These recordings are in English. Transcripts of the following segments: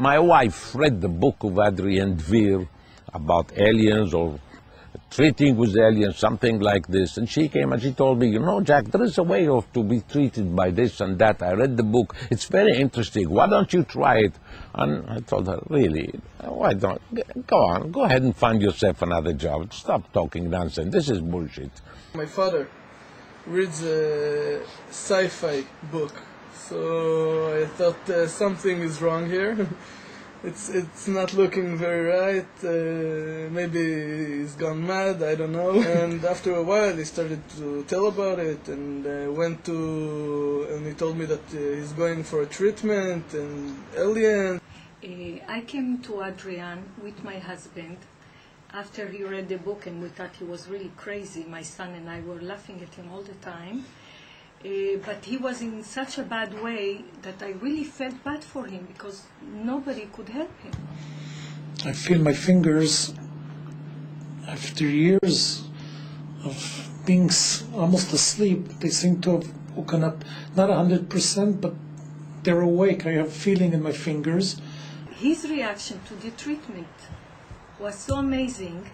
My wife read the book of Adrian Dvir about aliens or treating with aliens, something like this. And she came and she told me, you know, Jack, there is a way of to be treated by this and that. I read the book. It's very interesting. Why don't you try it? And I told her, really? Why don't? Go on. Go ahead and find yourself another job. Stop talking nonsense. This is bullshit. My father reads a sci-fi book. So I thought something is wrong here. It's not looking very right. Maybe he's gone mad, I don't know. And after a while he started to tell about it and and he told me that he's going for a treatment and alien. I came to Adrian with my husband after he read the book, and we thought he was really crazy. My son and I were laughing at him all the time. But he was in such a bad way that I really felt bad for him because nobody could help him. I feel my fingers, after years of being almost asleep, they seem to have woken up, not 100%, but they're awake. I have feeling in my fingers. His reaction to the treatment was so amazing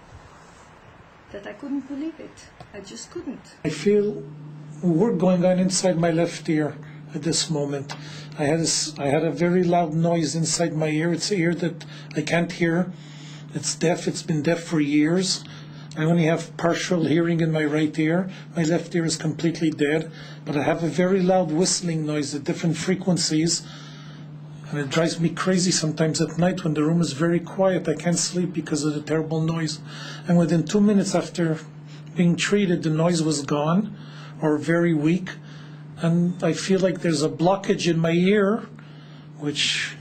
that I couldn't believe it. I just couldn't. I feel work going on inside my left ear at this moment. I had a very loud noise inside my ear. It's an ear that I can't hear. It's deaf. It's been deaf for years. I only have partial hearing in my right ear. My left ear is completely dead. But I have a very loud whistling noise at different frequencies. And it drives me crazy sometimes at night when the room is very quiet. I can't sleep because of the terrible noise. And within 2 minutes after being treated, the noise was gone, or very weak, and I feel like there's a blockage in my ear, which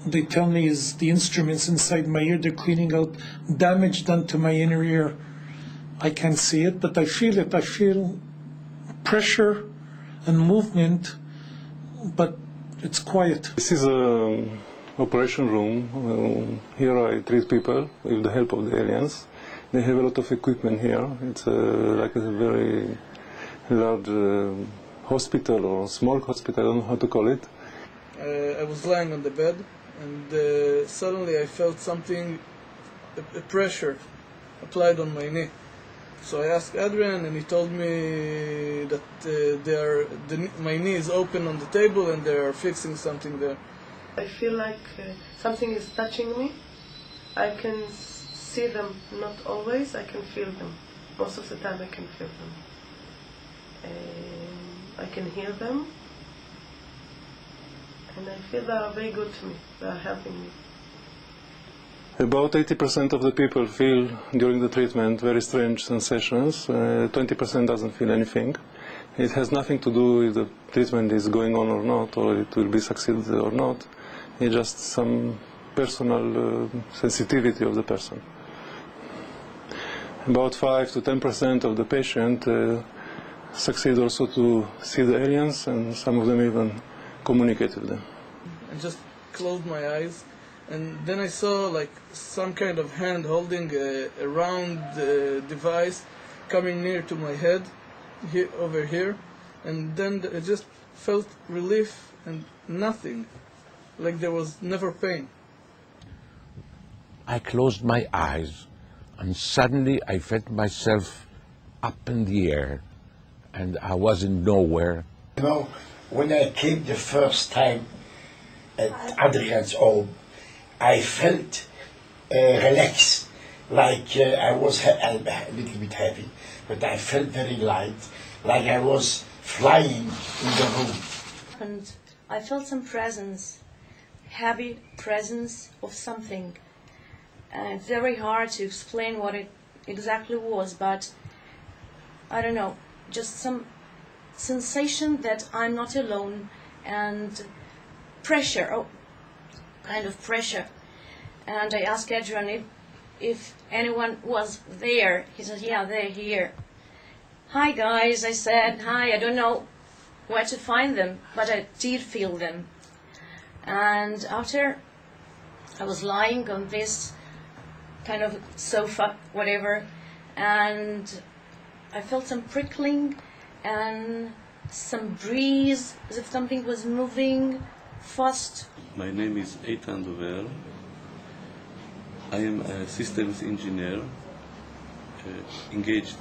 they tell me is the instruments inside my ear. They're cleaning out damage done to my inner ear. I can't see it, but I feel it. I feel pressure and movement, but it's quiet. This is an operation room. Here I treat people with the help of the aliens. They have a lot of equipment here. It's like a very large hospital or small hospital, I don't know how to call it. I was lying on the bed and suddenly I felt something, a pressure applied on my knee. So I asked Adrian and he told me that my knee is open on the table and they are fixing something there. I feel like something is touching me. I can see them, not always, I can feel them. Most of the time I can feel them. I can hear them, and I feel they are very good to me. They are helping me. About 80% of the people feel during the treatment very strange sensations. 20% doesn't feel anything. It has nothing to do if the treatment is going on or not, or it will be succeeded or not. It's just some personal sensitivity of the person. About 5 to 10% of the patient succeed also to see the aliens, and some of them even communicate with them. I just closed my eyes, and then I saw like some kind of hand holding a round device coming near to my head, over here, and then I just felt relief and nothing, like there was never pain. I closed my eyes, and suddenly I felt myself up in the air, and I was in nowhere. You know, when I came the first time at Adrian's home, I felt relaxed, like I was a little bit heavy, but I felt very light, like I was flying in the room. And I felt some presence, heavy presence of something. It's very hard to explain what it exactly was, but I don't know, just some sensation that I'm not alone, and pressure, kind of pressure. And I asked Adrian if anyone was there. He said, yeah, they're here. Hi guys, I said, hi, I don't know where to find them, but I did feel them. And after I was lying on this kind of sofa, whatever, and I felt some prickling and some breeze, as if something was moving First, My name is Dvir. I am a systems engineer, engaged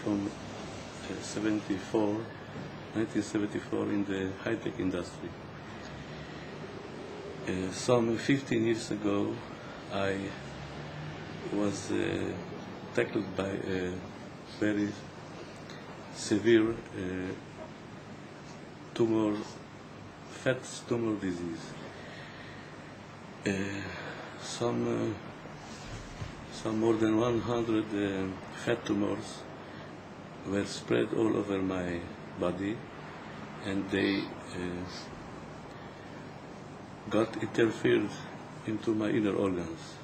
from 1974 in the high-tech industry. Some 15 years ago, I was tackled by a very severe fat tumor disease. Some more than 100 fat tumors were spread all over my body, and they got interfered into my inner organs.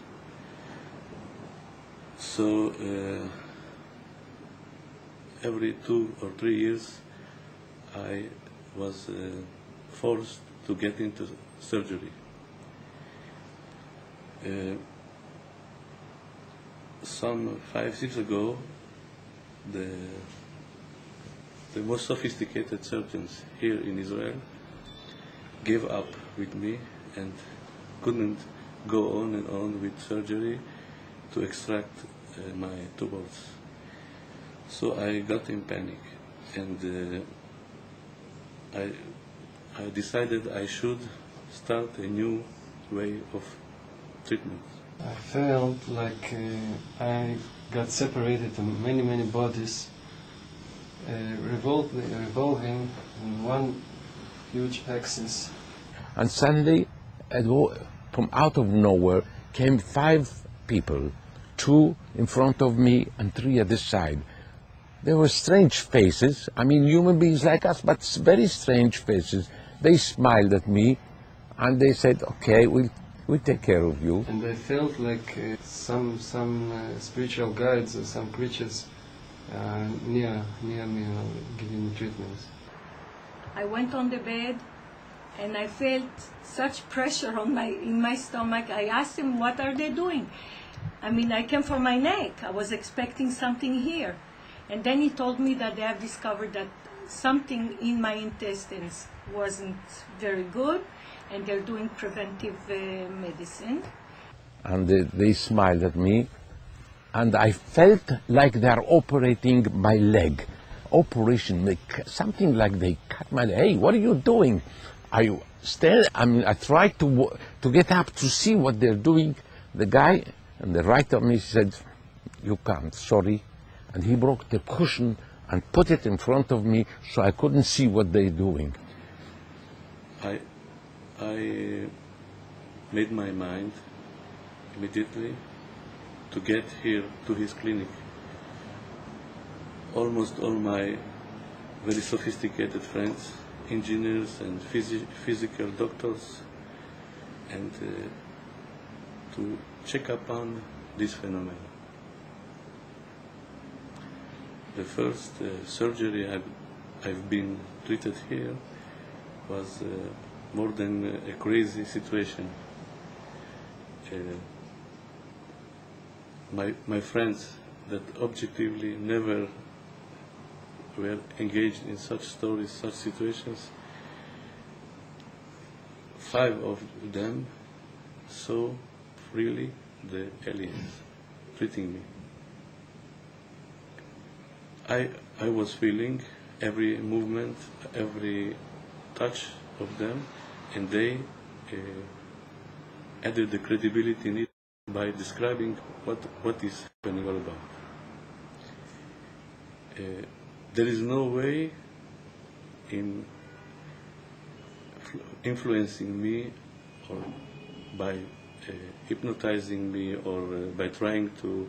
So every 2 or 3 years I was forced to get into surgery. Some 5-6 years ago, the most sophisticated surgeons here in Israel gave up with me and couldn't go on and on with surgery to extract my tumors. So I got in panic, and I decided I should start a new way of treatment. I felt like I got separated to many bodies, revolving in one huge axis. And suddenly, from out of nowhere, came 5 people, 2 in front of me and 3 at the side. They were strange faces, I mean human beings like us, but very strange faces. They smiled at me and they said, okay, we'll take care of you. And I felt like some spiritual guides or some creatures near me giving me treatments. I went on the bed and I felt such pressure in my stomach. I asked him, what are they doing? I mean, I came for my neck. I was expecting something here. And then he told me that they have discovered that something in my intestines wasn't very good, and they're doing preventive medicine. And they smiled at me, and I felt like they're operating my leg. Something like they cut my leg. Hey, what are you doing? Are you still? I mean, I tried to get up to see what they're doing. The guy on the right of me said, you can't, sorry. And he broke the cushion and put it in front of me so I couldn't see what they're doing. I made my mind immediately to get here to his clinic. Almost all my very sophisticated friends, engineers and physical doctors, and to check upon this phenomenon. The first surgery I've been treated here was more than a crazy situation. My friends that objectively never were engaged in such stories, such situations, 5 of them saw freely the aliens treating me. I was feeling every movement, every touch of them, and they added the credibility in it by describing what is happening all about. There is no way in influencing me or by hypnotizing me or by trying to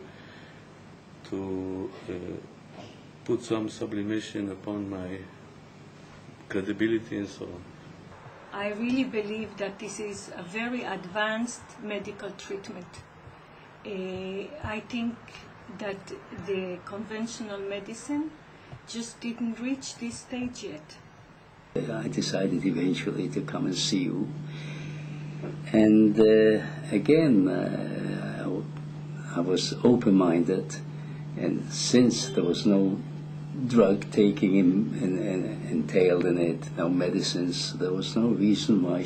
put some sublimation upon my credibility and so on. I really believe that this is a very advanced medical treatment. I think that the conventional medicine just didn't reach this stage yet. I decided eventually to come and see you. And again, I was open-minded, and since there was no drug taking entailed in it, no medicines. There was no reason why I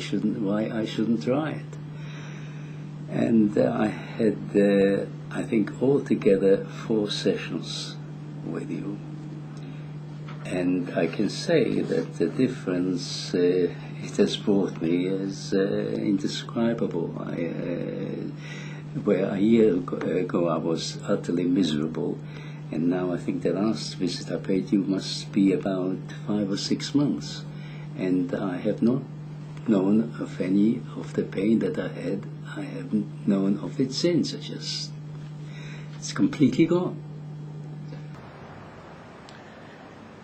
shouldn't try it. And I had, I think, altogether 4 sessions with you. And I can say that the difference it has brought me is indescribable. Where a year ago I was utterly miserable, and now I think the last visit I paid you must be about 5 or 6 months. And I have not known of any of the pain that I had. I haven't known of it since. It's completely gone.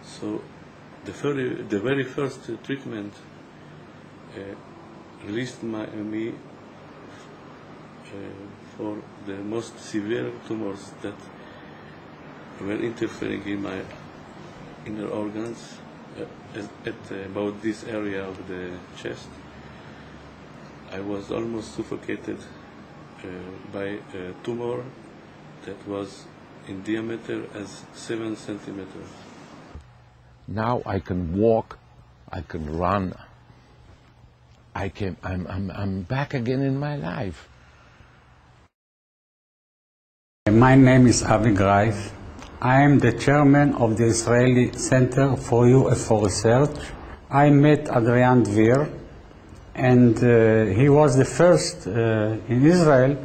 So the very first treatment released me for the most severe tumors that were interfering in my inner organs at about this area of the chest. I was almost suffocated by a tumor that was in diameter as 7 centimeters. Now I can walk, I can run. I'm back again in my life. My name is Avi Greif. I am the chairman of the Israeli Center for UFO Research. I met Adrian Dvir, and he was the first in Israel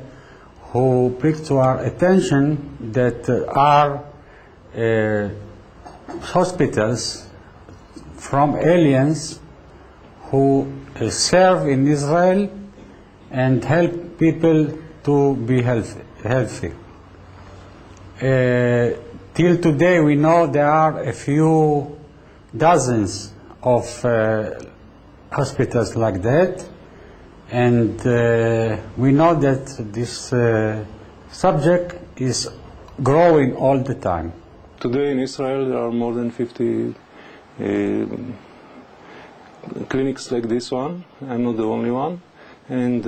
who brought to our attention that our hospitals from aliens who serve in Israel and help people to be healthy. Till today we know there are a few dozens of hospitals like that, and we know that this subject is growing all the time. Today in Israel there are more than 50 clinics like this one. I'm not the only one. And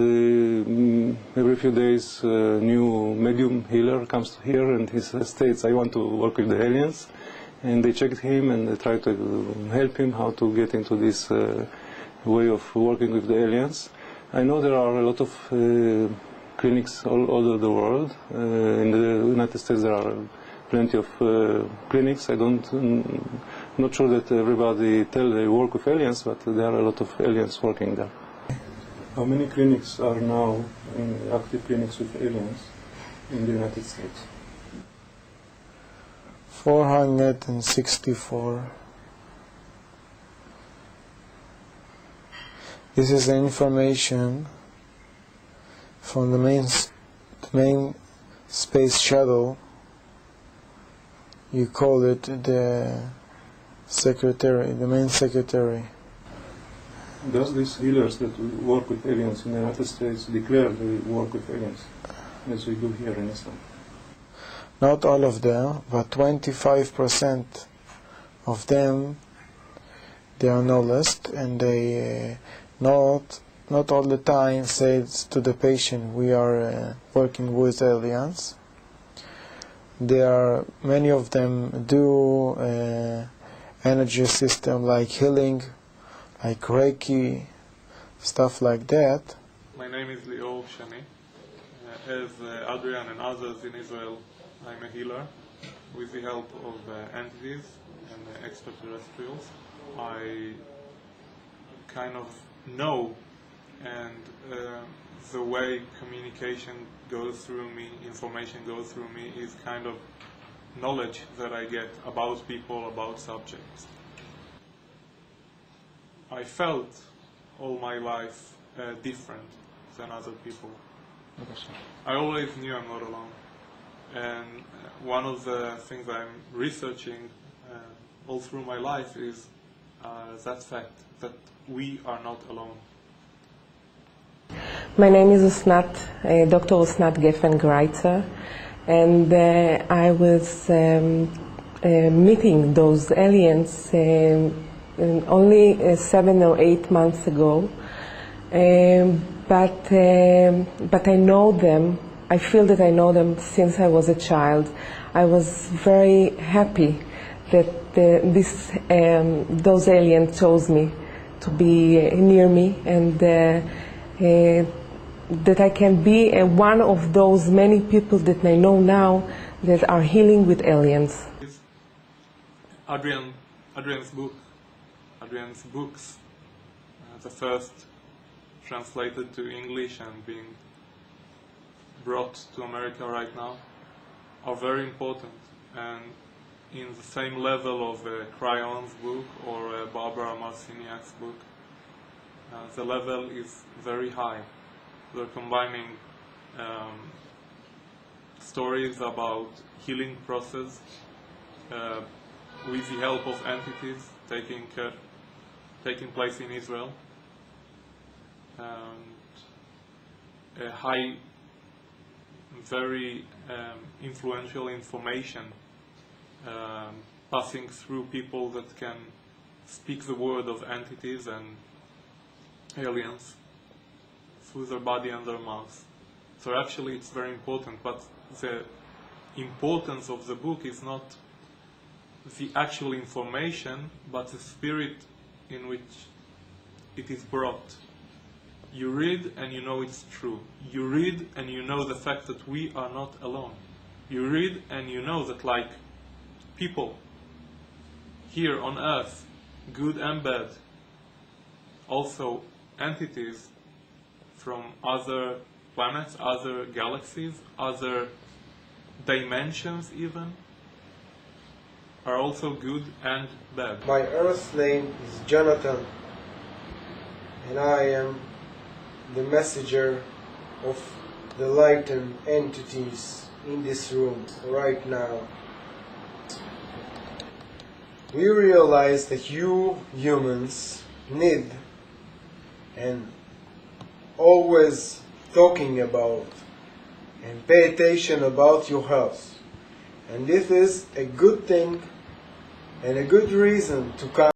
every few days a new medium healer comes here and he states, I want to work with the aliens. And they checked him and they try to help him how to get into this way of working with the aliens. I know there are a lot of clinics all over the world. In the United States there are plenty of clinics. Not sure that everybody tell they work with aliens, but there are a lot of aliens working there. How many clinics are now active clinics with aliens in the United States? 464. This is the information from the main space shuttle. You call it the secretary, the main secretary. Does these healers that work with aliens in the United States declare they work with aliens, as we do here in Islam? Not all of them, but 25% of them, they are knowledge, and they not all the time say to the patient, we are working with aliens. Many of them do energy system like healing, like Reiki, stuff like that. My name is Lior Shani. As Adrian and others in Israel, I'm a healer with the help of entities and extraterrestrials. I kind of know, and the way communication goes through me, information goes through me, is kind of knowledge that I get about people, about subjects. I felt all my life different than other people. I always knew I'm not alone. And one of the things I'm researching all through my life is that fact, that we are not alone. My name is Osnat, Dr. Osnat Geffen-Greitzer, and I was meeting those aliens only 7 or 8 months ago, but I know them. I feel that I know them since I was a child. I was very happy that those aliens chose me to be near me, and that I can be one of those many people that I know now that are healing with aliens. Adrian's books, the first translated to English and being brought to America right now, are very important, and in the same level of Crayon's book or Barbara Marciniak's book, the level is very high. They're combining stories about healing process with the help of entities taking place in Israel, and a high, very influential information passing through people that can speak the word of entities and aliens through their body and their mouths. So actually it's very important, but the importance of the book is not the actual information, but the spirit in which it is brought. You read and you know it's true. You read and you know the fact that we are not alone. You read and you know that, like people here on earth, good and bad, also entities from other planets, other galaxies, other dimensions even, are also good and bad. My Earth name is Jonathan, and I am the messenger of the light and entities in this room right now. We realize that you humans need and always talking about and pay attention about your health. And this is a good thing and a good reason to come